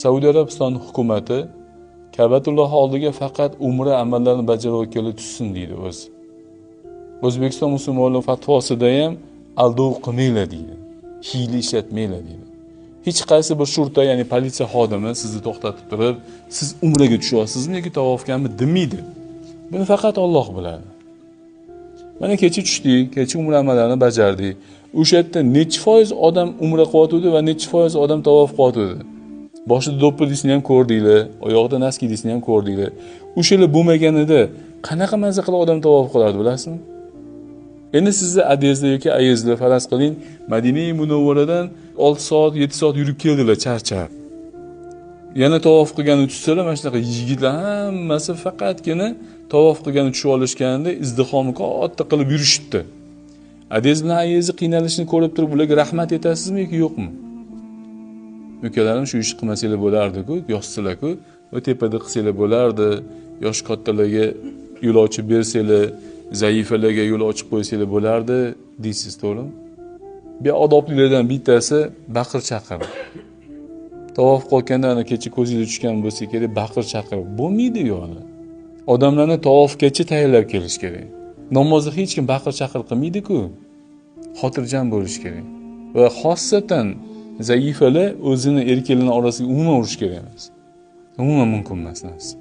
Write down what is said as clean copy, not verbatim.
Saudiya Arabistoni hukumati Ka'batulloh oldiga faqat umra amallarini bajarayotganlar tushsin deydi o'zi. O'zbekiston musulmonlari fatvosida ham aldov qilmanglar deydi. Hiyla ishlatmanglar deydi. Hech qaysi bir shurta, ya'ni politsiya xodimi sizni to'xtatib turib, siz umraga tushyapsizmi yoki tavofgami demaydi. Buni faqat Alloh biladi. Mana kecha tushdik, kecha umra amallarini bajardik. O'sha yerda necha foiz odam umra qilyotdi va necha foiz odam tavof qilyotdi. Boshida do'ppidisini ham ko'rdinglar, oyog'ida naskidisini ham ko'rdinglar. O'shalar bo'lmaganida qanaqa mazza qilib odam tavof qilardi, bilasizmi? Endi sizni adezda yoki ayezda faraz qiling, Madina-i Munawvaradan 6 soat, 7 soat yurib keldilar charchab. Yana tavof qilgani tushsalar, mana shunaqa yigitlar hammasi faqatgina tavof qilgani tushib olishganda izdihomni katta qilib yurishibdi. Adez bilan ayezi qiynalishini ko'rib turib, ularga rahmat etasizmi yoki yo'qmi? Ukalarim shu ishni qilmasanglar bo'lardi-ku, yozsalar-ku, va tepada qilsanglar bo'lardi, yosh kattalarga yo'l ochib bersanglar, zaifalarga yo'l ochib qo'ysanglar bo'lardi, deysiz, to'g'rimi? Bu odoblilardan bittasi baqir-chaqir. Tavof qilganda ana kecha ko'zingizga tushgan bo'lsa kerak, baqir-chaqir bo'lmaydi yo'ni. Odamlarni tavofgacha tayyorlab kelish kerak. Namozda hech kim baqir-chaqir qilmaydi-ku. Xotirjam bo'lish kerak. Va xossatan zaifalar o'zini erkaklarning orasiga umuman urish kerak emas. Umuman mumkin emas narsa.